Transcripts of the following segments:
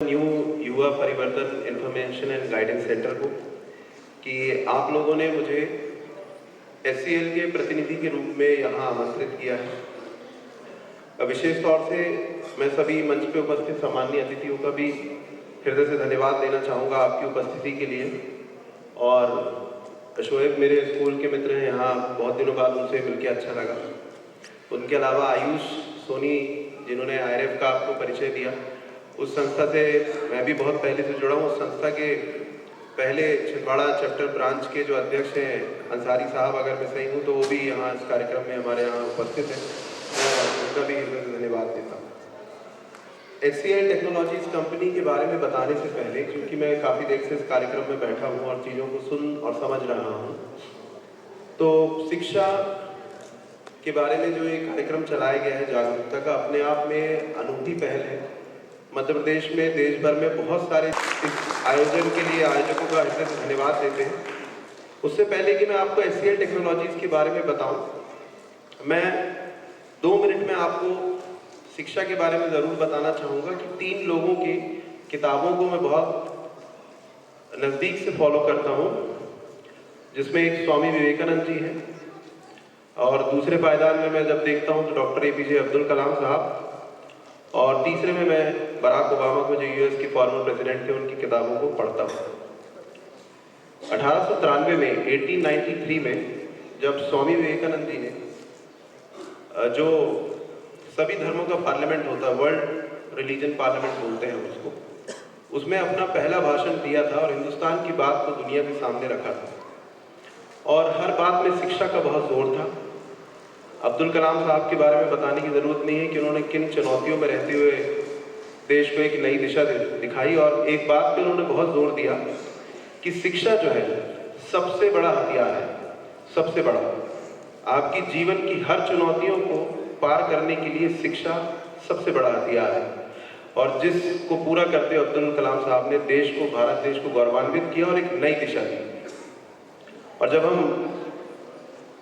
New युवा परिवर्तन information and guidance centre को कि आप लोगों ने मुझे एचसीएल के प्रतिनिधि के रूप में यहाँ आमंत्रित किया है। विशेष तौर से मैं सभी मंच पे उपस्थित सम्माननीय अतिथियों का भी हृदय से धन्यवाद देना चाहूँगा आपकी उपस्थिति के लिए। और शोएब मेरे स्कूल के मित्र हैं, यहाँ बहुत दिनों बाद उनसे मिलकर अच्छा लगा। उनके अलावा आयुष सोनी जिन्होंने आईआरएफ का आपको परिचय दिया, उस संस्था से मैं भी बहुत पहले से जुड़ा हूँ। उस संस्था के पहले छिंदवाड़ा चैप्टर ब्रांच के जो अध्यक्ष हैं अंसारी साहब, अगर मैं सही हूँ तो वो भी यहाँ इस कार्यक्रम में हमारे यहाँ उपस्थित हैं, मैं उनका भी हृदय से धन्यवाद देता हूँ। एचसीएल टेक्नोलॉजीज कंपनी के बारे में बताने से पहले, क्योंकि मैं काफ़ी देर से इस कार्यक्रम में बैठा हूँ और चीज़ों को सुन और समझ रहा हूँ, तो शिक्षा के बारे में जो एक कार्यक्रम चलाया गया है जागरूकता का, अपने आप में अनूठी पहल है। मध्य प्रदेश में, देश भर में बहुत सारे इस आयोजन के लिए आयोजकों का हृदय से धन्यवाद देते हैं। उससे पहले कि मैं आपको एचसीएल टेक्नोलॉजीज के बारे में बताऊं, मैं 2 मिनट में आपको शिक्षा के बारे में ज़रूर बताना चाहूँगा कि 3 लोगों की किताबों को मैं बहुत नज़दीक से फॉलो करता हूँ, जिसमें एक स्वामी विवेकानंद जी हैं और दूसरे पायदान में मैं जब देखता हूँ तो डॉक्टर एपीजे अब्दुल कलाम साहब, और तीसरे में मैं बराक ओबामा को, जो यूएस के फॉर्मर प्रेसिडेंट थे, उनकी किताबों को पढ़ता हूँ। 1893 में 1893 में जब स्वामी विवेकानंद जी ने, जो सभी धर्मों का पार्लियामेंट होता है, वर्ल्ड रिलीजन पार्लियामेंट बोलते हैं उसको, उसमें अपना पहला भाषण दिया था और हिंदुस्तान की बात को दुनिया के सामने रखा था और हर बात में शिक्षा का बहुत जोर था। अब्दुल कलाम साहब के बारे में बताने की ज़रूरत नहीं है कि उन्होंने किन चुनौतियों में रहते हुए देश को एक नई दिशा दिखाई, और एक बात पे उन्होंने बहुत जोर दिया कि शिक्षा जो है सबसे बड़ा हथियार है, सबसे बड़ा। आपकी जीवन की हर चुनौतियों को पार करने के लिए शिक्षा सबसे बड़ा हथियार है, और जिसको पूरा करते हुए अब्दुल कलाम साहब ने देश को, भारत देश को गौरवान्वित किया और एक नई दिशा दी। और जब हम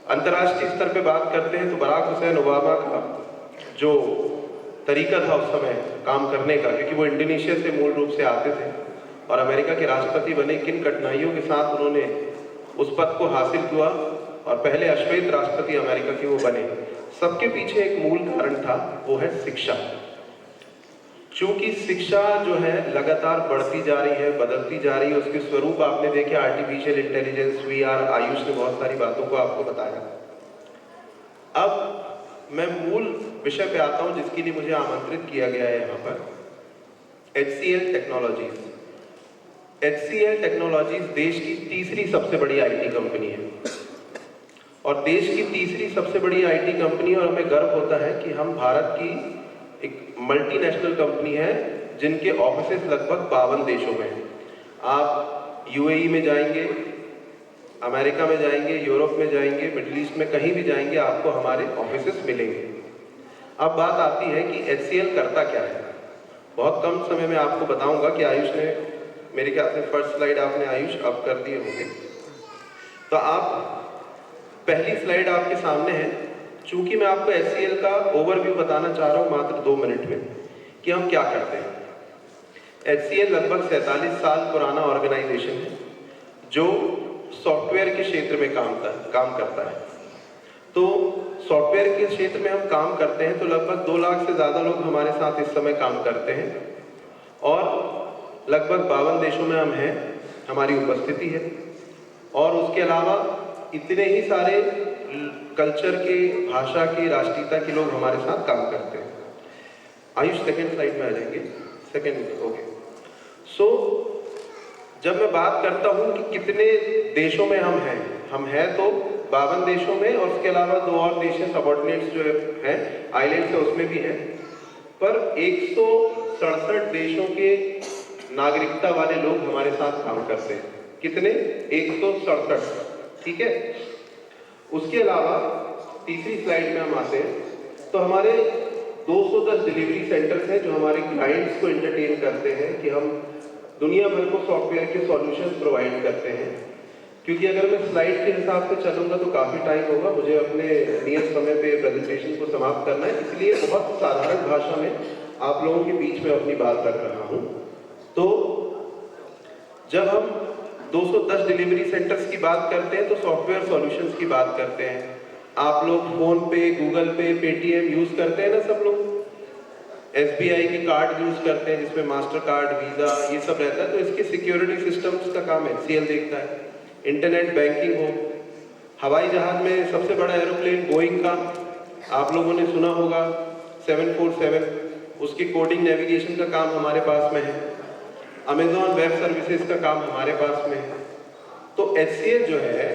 अंतर्राष्ट्रीय स्तर पे बात करते हैं तो बराक हुसैन ओबामा का जो तरीका था उस समय काम करने का, क्योंकि वो इंडोनेशिया से मूल रूप से आते थे और अमेरिका के राष्ट्रपति बने, किन कठिनाइयों के साथ उन्होंने उस पद को हासिल किया और पहले अश्वेत राष्ट्रपति अमेरिका के वो बने, सबके पीछे एक मूल कारण था, वो है शिक्षा। चूंकि शिक्षा जो है लगातार बढ़ती जा रही है, बदलती जा रही है, उसके स्वरूप आपने देखे, आर्टिफिशियल इंटेलिजेंस, वीआर, आयुष ने बहुत सारी बातों को आपको बताया। अब मैं मूल विषय पे आता हूं जिसके लिए मुझे आमंत्रित किया गया है यहाँ पर, एचसीएल टेक्नोलॉजीज। एचसीएल टेक्नोलॉजीज देश की तीसरी सबसे बड़ी आईटी कंपनी है और देश की तीसरी सबसे बड़ी आईटी कंपनी, और हमें गर्व होता है कि हम भारत की एक मल्टीनेशनल कंपनी है जिनके ऑफिसेस लगभग 52 देशों में हैं। आप यूएई में जाएंगे, अमेरिका में जाएंगे, यूरोप में जाएंगे, मिडिल ईस्ट में कहीं भी जाएंगे, आपको हमारे ऑफिसेस मिलेंगे। अब बात आती है कि एचसीएल करता क्या है। बहुत कम समय में आपको बताऊंगा कि आयुष ने, मेरे ख्याल से फर्स्ट स्लाइड आपने आयुष अब कर दिए होंगे, तो आप पहली स्लाइड आपके सामने है। चूंकि मैं आपको एचसीएल का ओवरव्यू बताना चाह रहा हूँ मात्र 2 मिनट में कि हम क्या करते हैं। एचसीएल लगभग 47 साल पुराना ऑर्गेनाइजेशन है जो सॉफ्टवेयर के क्षेत्र में काम करता है। तो सॉफ्टवेयर के क्षेत्र में हम काम करते हैं तो लगभग 2 लाख से ज़्यादा लोग हमारे साथ इस समय काम करते हैं और लगभग 52 देशों में हम हैं, हमारी उपस्थिति है। और उसके अलावा इतने ही सारे कल्चर के, भाषा के, राष्ट्रीयता के लोग हमारे साथ काम करते हैं। आयुष सेकंड स्लाइड में आ जाएंगे, सेकंड, ओके। सो जब मैं बात करता हूं कि कितने देशों में हम हैं तो 52 देशों में, और उसके अलावा 2 और देश हैं सबऑर्डिनेट्स जो हैं, आइलैंड्स है उसमें भी हैं, पर 167 देशों के नागरिकता वाले लोग हमारे साथ काम करते हैं। कितने? 167, ठीक है। उसके अलावा तीसरी स्लाइड में हम आते हैं तो हमारे 210 डिलीवरी सेंटर्स हैं जो हमारे क्लाइंट्स को एंटरटेन करते हैं कि हम दुनिया भर को सॉफ्टवेयर के सॉल्यूशंस प्रोवाइड करते हैं। क्योंकि अगर मैं स्लाइड के हिसाब से चलूंगा तो काफ़ी टाइम होगा, मुझे अपने नियत समय पे प्रेजेंटेशन को समाप्त करना है, इसलिए बहुत साधारण भाषा में आप लोगों के बीच में अपनी बात रख रहा हूँ। 210 डिलीवरी सेंटर्स की बात करते हैं तो सॉफ्टवेयर सॉल्यूशंस की बात करते हैं। आप लोग फोन पे, गूगल पे, पेटीएम यूज करते हैं ना सब लोग, एसबीआई के कार्ड यूज करते हैं जिसमें मास्टर कार्ड, वीजा ये सब रहता है, तो इसके सिक्योरिटी सिस्टम्स का काम HCL देखता है। इंटरनेट बैंकिंग हो, हवाई जहाज में सबसे बड़ा एरोप्लेन बोइंग का आप लोगों ने सुना होगा 747, उसकी कोडिंग नेविगेशन का काम हमारे पास में है। अमेजॉन वेब सर्विसेज का काम हमारे पास में है। तो HCL जो है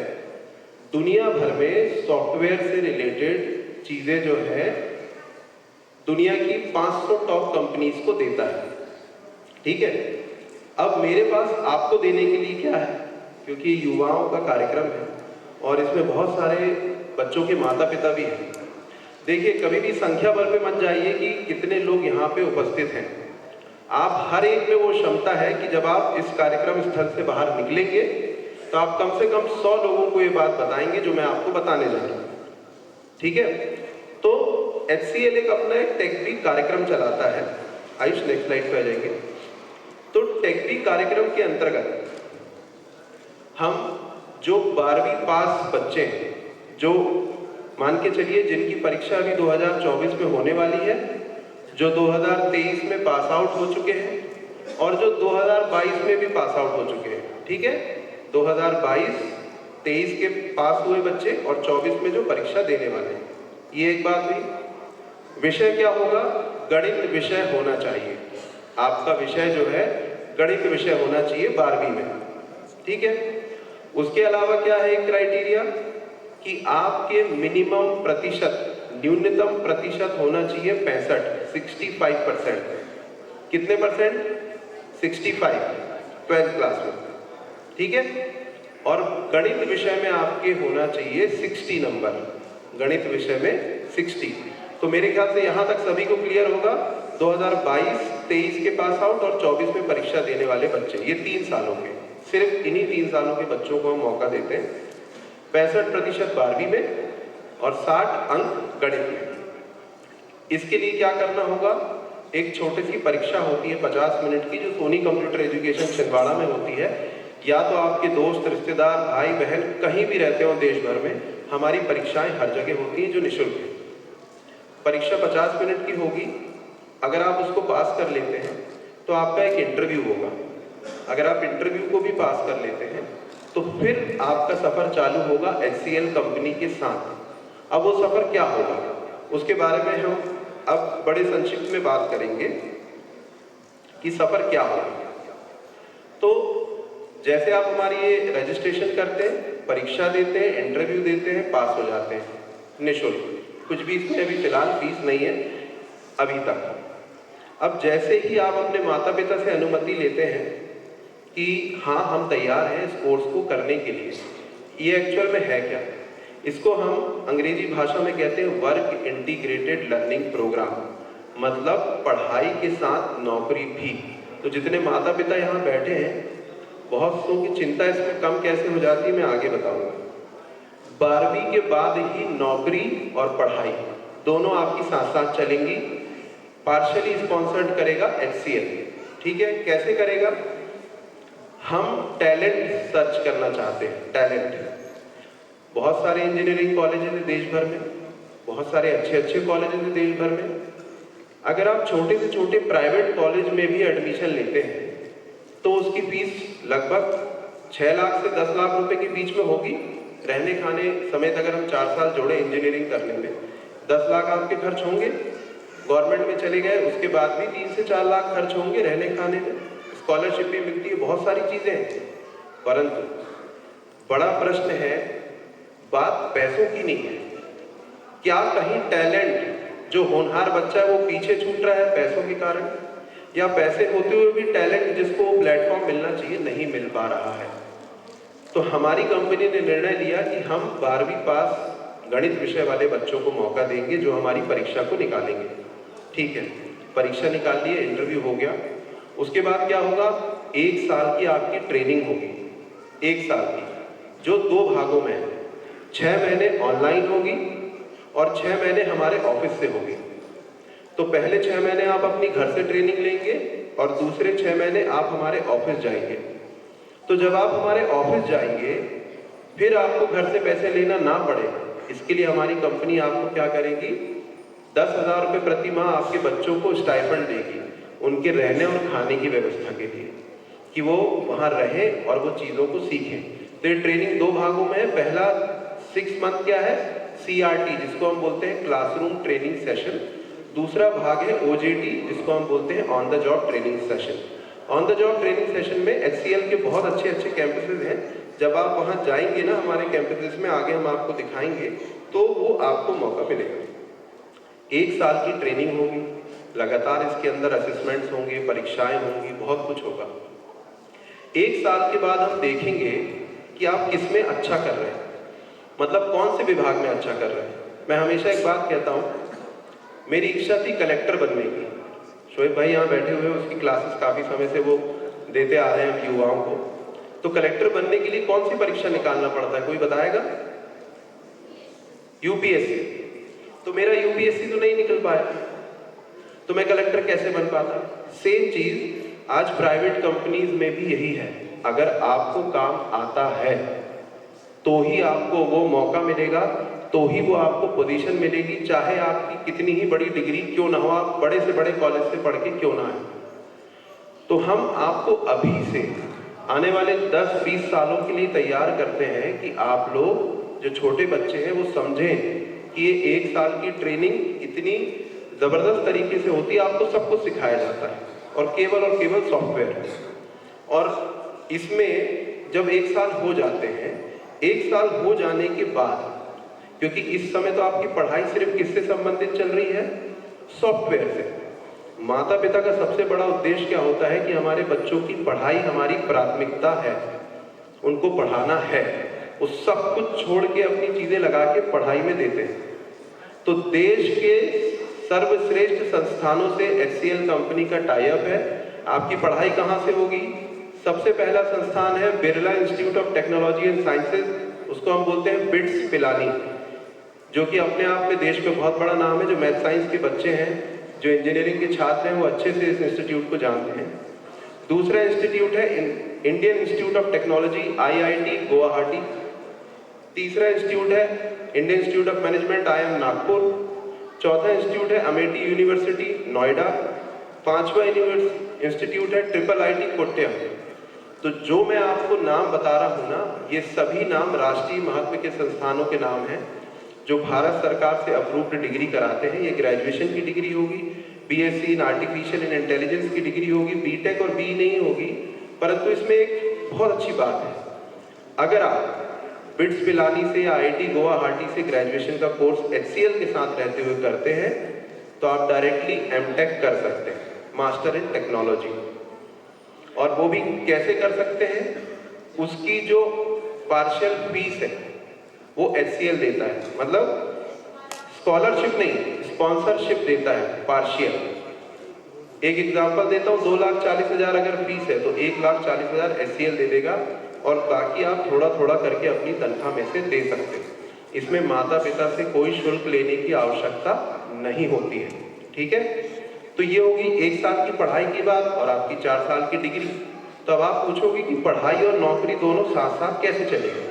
दुनिया भर में सॉफ्टवेयर से रिलेटेड चीजें जो है दुनिया की 500 टॉप कंपनीज को देता है। ठीक है, अब मेरे पास आपको देने के लिए क्या है, क्योंकि युवाओं का कार्यक्रम है और इसमें बहुत सारे बच्चों के माता पिता भी हैं। देखिए, कभी भी संख्या बल पे मत जाइए कि कितने लोग यहाँ पे उपस्थित हैं। आप हर एक में वो क्षमता है कि जब आप इस कार्यक्रम स्थल से बाहर निकलेंगे तो आप कम से कम 100 लोगों को ये बात बताएंगे जो मैं आपको बताने जा रहा हूँ। ठीक है, तो HCL एक अपना एक टेक कार्यक्रम चलाता है। आयुष नेक्स्ट स्लाइड पे आ जाएंगे। तो टेक कार्यक्रम के अंतर्गत हम जो 12वीं पास बच्चे हैं, जो मान के चलिए जिनकी परीक्षा अभी 2024 में होने वाली है, जो 2023 में पास आउट हो चुके हैं और जो 2022 में भी पास आउट हो चुके हैं। ठीक है, 2022, 23 के पास हुए बच्चे और 24 में जो परीक्षा देने वाले हैं, ये एक बात हुई। विषय क्या होगा? गणित विषय होना चाहिए। आपका विषय जो है गणित विषय होना चाहिए 12वीं में। ठीक है, उसके अलावा क्या है एक क्राइटेरिया कि आपके मिनिमम प्रतिशत, न्यूनतम प्रतिशत होना चाहिए 65% कितने परसेंट? 65, 12th क्लास में। ठीक है, और गणित विषय में आपके होना चाहिए 60 नंबर, गणित विषय में 60। तो मेरे ख्याल से यहाँ तक सभी को क्लियर होगा। 2022, 23 के पास आउट और 24 में परीक्षा देने वाले बच्चे, ये 3 सालों के, सिर्फ इन्हीं 3 सालों के बच्चों को हम मौका देते हैं। 65% 12वीं में और 60 अंक गणित में। इसके लिए क्या करना होगा? एक छोटी सी परीक्षा होती है 50 मिनट की, जो सोनी कंप्यूटर एजुकेशन छिंदवाड़ा में होती है। या तो आपके दोस्त, रिश्तेदार, भाई बहन कहीं भी रहते हो देश भर में, हमारी परीक्षाएं हर जगह होती हैं जो निःशुल्क है। परीक्षा 50 मिनट की होगी। अगर आप उसको पास कर लेते हैं तो आपका एक इंटरव्यू होगा। अगर आप इंटरव्यू को भी पास कर लेते हैं तो फिर आपका सफर चालू होगा HCL कंपनी के साथ। अब वो सफर क्या होगा उसके बारे में हम अब बड़े संक्षिप्त में बात करेंगे कि सफर क्या होगा। तो जैसे आप हमारी ये रजिस्ट्रेशन करते हैं, परीक्षा देते हैं, इंटरव्यू देते हैं, पास हो जाते हैं निःशुल्क, कुछ भी इसमें अभी फिलहाल फीस नहीं है अभी तक। अब जैसे ही आप अपने माता पिता से अनुमति लेते हैं कि हाँ हम तैयार हैं इस कोर्स को करने के लिए, ये एक्चुअल में है क्या? इसको हम अंग्रेजी भाषा में कहते हैं वर्क इंटीग्रेटेड लर्निंग प्रोग्राम, मतलब पढ़ाई के साथ नौकरी भी। तो जितने माता पिता यहाँ बैठे हैं, बहुत सौ की चिंता इसमें कम कैसे हो जाती है मैं आगे बताऊंगा। 12वीं के बाद ही नौकरी और पढ़ाई दोनों आपकी साथ साथ चलेंगी। पार्शियली स्पॉन्सर्ड करेगा HCL। ठीक है, कैसे करेगा? हम टैलेंट सर्च करना चाहते हैं। टैलेंट, बहुत सारे इंजीनियरिंग कॉलेज हैं देश भर में, बहुत सारे अच्छे अच्छे कॉलेज हैं देश भर में। अगर आप छोटे से छोटे प्राइवेट कॉलेज में भी एडमिशन लेते हैं तो उसकी फीस लगभग 6 लाख से 10 लाख रुपए के बीच में होगी। रहने खाने समेत अगर हम 4 साल जोड़े इंजीनियरिंग करने में, 10 लाख आपके खर्च होंगे। गवर्नमेंट में चले गए उसके बाद भी 3 से 4 लाख खर्च होंगे रहने खाने में। स्कॉलरशिप भी मिलती है, बहुत सारी चीजें हैं। परंतु बड़ा प्रश्न है, बात पैसों की नहीं है। क्या कहीं टैलेंट जो होनहार बच्चा है वो पीछे छूट रहा है पैसों के कारण, या पैसे होते हुए भी टैलेंट जिसको प्लेटफॉर्म मिलना चाहिए नहीं मिल पा रहा है? तो हमारी कंपनी ने निर्णय लिया कि हम 12वीं पास गणित विषय वाले बच्चों को मौका देंगे जो हमारी परीक्षा को निकालेंगे। ठीक है, परीक्षा निकाल लिए, इंटरव्यू हो गया। उसके बाद क्या होगा? 1 साल की आपकी ट्रेनिंग होगी, 1 साल की, जो 2 भागों में है। 6 महीने ऑनलाइन होगी और 6 महीने हमारे ऑफिस से होगी। तो पहले 6 महीने आप अपनी घर से ट्रेनिंग लेंगे और दूसरे 6 महीने आप हमारे ऑफिस जाएंगे। तो जब आप हमारे ऑफिस जाएंगे, फिर आपको घर से पैसे लेना ना पड़े, इसके लिए हमारी कंपनी आपको क्या करेगी, 10,000 रुपये प्रति माह आपके बच्चों को स्टाइपेंड देगी उनके रहने और खाने की व्यवस्था के लिए, कि वो वहाँ रहें और वो चीज़ों को सीखें। तो ये ट्रेनिंग 2 भागों में है। पहला 6 मंथ क्या है, CRT जिसको हम बोलते हैं क्लासरूम ट्रेनिंग सेशन। दूसरा भाग है OJT जिसको हम बोलते हैं on the job training session. On the job training session में HCL के बहुत अच्छे अच्छे कैंपसेस हैं। जब आप वहाँ जाएंगे ना हमारे कैंपसेस में, आगे हम आपको दिखाएंगे, तो वो आपको मौका मिलेगा। 1 साल की ट्रेनिंग होगी, लगातार इसके अंदर असेसमेंट्स होंगे, परीक्षाएं होंगी, बहुत कुछ होगा। 1 साल के बाद हम देखेंगे कि आप किस में अच्छा कर रहे हैं, मतलब कौन से विभाग में अच्छा कर रहे हैं। मैं हमेशा एक बात कहता हूँ, मेरी इच्छा थी कलेक्टर बनने की। शोएब भाई यहाँ बैठे हुए, उसकी क्लासेस काफ़ी समय से वो देते आ रहे हैं युवाओं को। तो कलेक्टर बनने के लिए कौन सी परीक्षा निकालना पड़ता है, कोई बताएगा? UPSC। तो मेरा UPSC तो नहीं निकल पाया, तो मैं कलेक्टर कैसे बन पाता? सेम चीज आज प्राइवेट कंपनीज में भी यही है। अगर आपको काम आता है तो ही आपको वो मौका मिलेगा, तो ही वो आपको पोजीशन मिलेगी, चाहे आपकी कितनी ही बड़ी डिग्री क्यों ना हो, आप बड़े से बड़े कॉलेज से पढ़ के क्यों ना आए। तो हम आपको अभी से आने वाले 10-20 सालों के लिए तैयार करते हैं कि आप लोग जो छोटे बच्चे हैं वो समझें कि ये 1 साल की ट्रेनिंग इतनी ज़बरदस्त तरीके से होती है, आपको सब कुछ सिखाया जाता है और केवल सॉफ्टवेयर। और इसमें जब 1 साल हो जाते हैं, 1 साल हो जाने के बाद, क्योंकि इस समय तो आपकी पढ़ाई सिर्फ किससे संबंधित चल रही है, सॉफ्टवेयर से। माता पिता का सबसे बड़ा उद्देश्य क्या होता है कि हमारे बच्चों की पढ़ाई हमारी प्राथमिकता है, उनको पढ़ाना है। वो सब कुछ छोड़ के अपनी चीजें लगा के पढ़ाई में देते हैं। तो देश के सर्वश्रेष्ठ संस्थानों से HCL कंपनी का टाई अप है। आपकी पढ़ाई कहाँ से होगी? सबसे पहला संस्थान है Birla institute of technology and sciences, उसको हम बोलते हैं बिट्स पिलानी, जो कि अपने आप में देश में बहुत बड़ा नाम है। जो मैथ साइंस के बच्चे हैं, जो इंजीनियरिंग के छात्र हैं, वो अच्छे से इस इंस्टीट्यूट को जानते हैं। दूसरा इंस्टीट्यूट है Indian institute of technology IIT Guwahati. तीसरा इंस्टीट्यूट है Indian institute of management IIM Nagpur. चौथा इंस्टीट्यूट है अमेठी यूनिवर्सिटी नोएडा। पांचवा इंस्टीट्यूट है IIIT कोट्यम। तो जो मैं आपको नाम बता रहा हूँ ना, ये सभी नाम राष्ट्रीय महत्व के संस्थानों के नाम हैं, जो भारत सरकार से अप्रूव्ड डिग्री कराते हैं। ये ग्रेजुएशन की डिग्री होगी, BSc in artificial in intelligence की डिग्री होगी, BTech और BE नहीं होगी। परंतु इसमें एक बहुत अच्छी बात है, अगर आप बिट्स पिलानी से या IIT गुवाहाटी से ग्रेजुएशन का कोर्स HCL के साथ रहते हुए करते हैं, तो आप डायरेक्टली MTech कर सकते हैं, मास्टर इन टेक्नोलॉजी। और वो भी कैसे कर सकते हैं? उसकी जो पार्शियल फीस है वो HCL देता है, मतलब स्कॉलरशिप नहीं, स्पॉन्सरशिप देता है पार्शियल। एक एग्जांपल देता हूँ, 2,40,000 अगर फीस है तो 1,40,000 HCL दे देगा और बाकी आप थोड़ा थोड़ा करके अपनी तनख्वाह में से दे सकते हैं। इसमें माता पिता से कोई शुल्क लेने की आवश्यकता नहीं होती है, ठीक है। तो ये होगी 1 साल की पढ़ाई की बात और आपकी 4 साल की डिग्री। तो अब आप पूछोगे कि पढ़ाई और नौकरी दोनों साथ साथ कैसे चलेगी?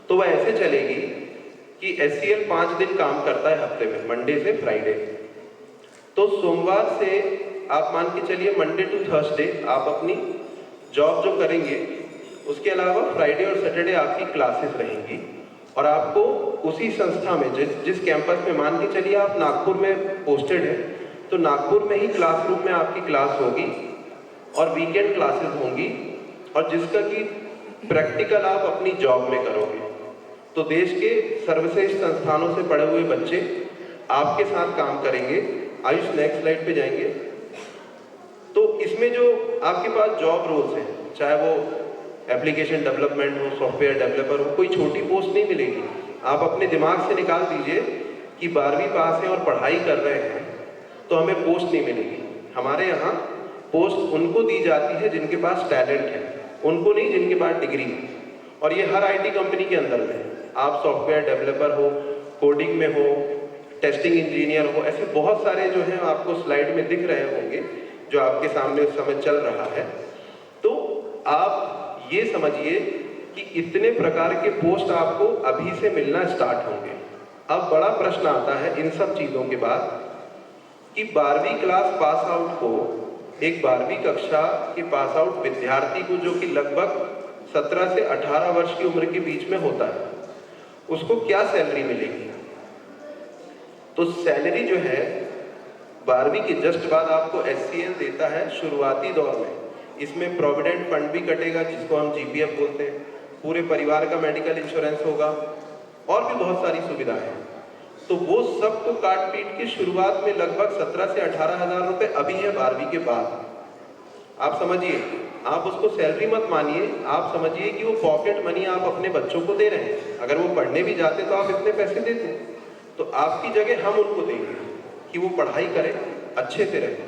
तो वह ऐसे चलेगी कि HCL 5 दिन काम करता है हफ्ते में, मंडे से फ्राइडे। तो सोमवार से आप मान के चलिए मंडे टू थर्सडे आप अपनी जॉब जो करेंगे, उसके अलावा फ्राइडे और सैटरडे आपकी क्लासेस रहेंगी। और आपको उसी संस्था में जिस कैंपस में, मान के चलिए आप नागपुर में पोस्टेड है, तो नागपुर में ही क्लासरूम में आपकी क्लास होगी और वीकेंड क्लासेस होंगी, और जिसका कि प्रैक्टिकल आप अपनी जॉब में करोगे। तो देश के सर्वश्रेष्ठ संस्थानों से पढ़े हुए बच्चे आपके साथ काम करेंगे। आयुष नेक्स्ट स्लाइड पे जाएंगे। तो इसमें जो आपके पास जॉब रोल्स हैं, चाहे वो एप्लीकेशन डेवलपमेंट हो, सॉफ्टवेयर डेवलपर हो, कोई छोटी पोस्ट नहीं मिलेगी। आप अपने दिमाग से निकाल दीजिए कि 12वीं पास है और पढ़ाई कर रहे हैं तो हमें पोस्ट नहीं मिलेगी। हमारे यहाँ पोस्ट उनको दी जाती है जिनके पास टैलेंट है, उनको नहीं जिनके पास डिग्री है। और ये हर IT कंपनी के अंदर में, आप सॉफ्टवेयर डेवलपर हो, कोडिंग में हो, टेस्टिंग इंजीनियर हो, ऐसे बहुत सारे जो हैं आपको स्लाइड में दिख रहे होंगे, जो आपके सामने इस समय चल रहा है। तो आप ये समझिए कि इतने प्रकार के पोस्ट आपको अभी से मिलना स्टार्ट होंगे। अब बड़ा प्रश्न आता है इन सब चीज़ों के बाद कि 12वीं क्लास पास आउट को, एक 12वीं कक्षा के पास आउट विद्यार्थी को, जो कि लगभग 17 से 18 वर्ष की उम्र के बीच में होता है, उसको क्या सैलरी मिलेगी? तो सैलरी जो है 12वीं के जस्ट बाद आपको HCL देता है शुरुआती दौर में। इसमें प्रोविडेंट फंड भी कटेगा जिसको हम GPF बोलते हैं, पूरे परिवार का मेडिकल इंश्योरेंस होगा और भी बहुत सारी सुविधाएं हैं। तो वो सब को काट पीट के शुरुआत में लगभग 17 से 18 हज़ार रुपये अभी है 12वीं के बाद। आप समझिए, आप उसको सैलरी मत मानिए, आप समझिए कि वो पॉकेट मनी आप अपने बच्चों को दे रहे हैं। अगर वो पढ़ने भी जाते तो आप इतने पैसे देते, तो आपकी जगह हम उनको देंगे कि वो पढ़ाई करें, अच्छे से रहें।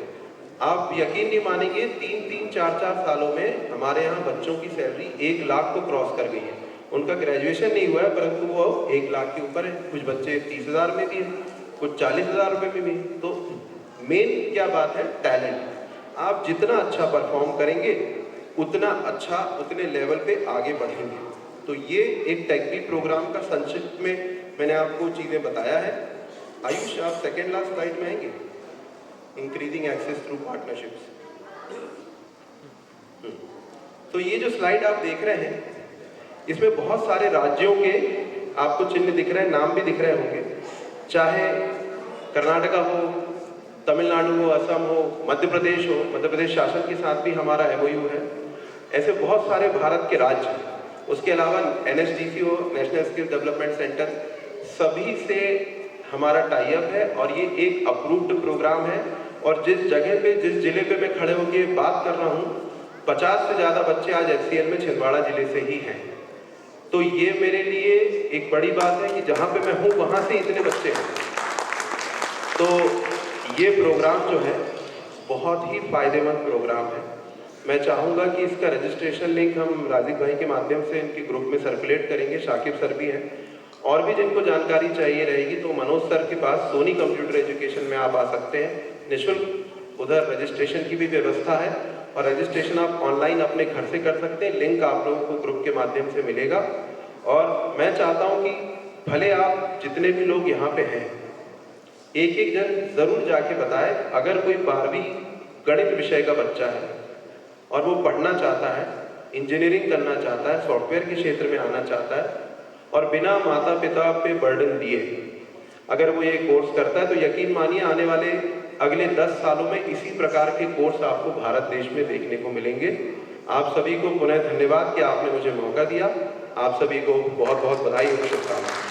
आप यकीन नहीं मानेंगे, 3-3, 4-4 सालों में हमारे यहाँ बच्चों की सैलरी 1 लाख को क्रॉस कर गई है। उनका ग्रेजुएशन नहीं हुआ है परंतु वो 1 लाख के ऊपर है। कुछ बच्चे 30,000 में भी हैं, कुछ 40,000 रुपये में भी। तो मेन क्या बात है? टैलेंट। आप जितना अच्छा परफॉर्म करेंगे उतना अच्छा, उतने लेवल पे आगे बढ़ेंगे। तो ये एक टेक बी प्रोग्राम का संक्षिप्त में मैंने आपको चीज़ें बताया है। आयुष, आप सेकेंड लास्ट स्लाइड में आएंगे, इंक्रीजिंग एक्सेस थ्रू पार्टनरशिप्स। तो ये जो स्लाइड आप देख रहे हैं, इसमें बहुत सारे राज्यों के आपको चिन्ह दिख रहे हैं, नाम भी दिख रहे होंगे, चाहे कर्नाटका हो, तमिलनाडु हो, असम हो, मध्य प्रदेश हो। मध्य प्रदेश शासन के साथ भी हमारा MOU है। ऐसे बहुत सारे भारत के राज्य, उसके अलावा NSDC हो, नेशनल स्किल डेवलपमेंट सेंटर, सभी से हमारा टाई अप है और ये एक अप्रूव्ड प्रोग्राम है। और जिस जगह पे, जिस जिले पे मैं खड़े होकर बात कर रहा हूँ, 50 से ज़्यादा बच्चे आज HCL में छिंदवाड़ा जिले से ही हैं। तो ये मेरे लिए एक बड़ी बात है कि जहाँ पे मैं हूँ वहाँ से इतने बच्चे हैं। तो ये प्रोग्राम जो है बहुत ही फायदेमंद प्रोग्राम है। मैं चाहूँगा कि इसका रजिस्ट्रेशन लिंक हम राजीव भाई के माध्यम से इनके ग्रुप में सर्कुलेट करेंगे। शाकिब सर भी हैं, और भी जिनको जानकारी चाहिए रहेगी तो मनोज सर के पास सोनी कंप्यूटर एजुकेशन में आप आ सकते हैं, निःशुल्क उधर रजिस्ट्रेशन की भी व्यवस्था है और रजिस्ट्रेशन आप ऑनलाइन अपने घर से कर सकते हैं। लिंक आप लोगों को ग्रुप के माध्यम से मिलेगा। और मैं चाहता हूं कि भले आप जितने भी लोग यहाँ पे हैं, एक एक जन जरूर जाके बताएं। अगर कोई 12वीं गणित विषय का बच्चा है और वो पढ़ना चाहता है, इंजीनियरिंग करना चाहता है, सॉफ्टवेयर के क्षेत्र में आना चाहता है और बिना माता पिता पे बर्डन दिए अगर वो ये कोर्स करता है, तो यकीन मानिए आने वाले अगले 10 सालों में इसी प्रकार के कोर्स आपको भारत देश में देखने को मिलेंगे। आप सभी को पुनः धन्यवाद कि आपने मुझे मौका दिया। आप सभी को बहुत बहुत बधाई और शुभकामनाएं।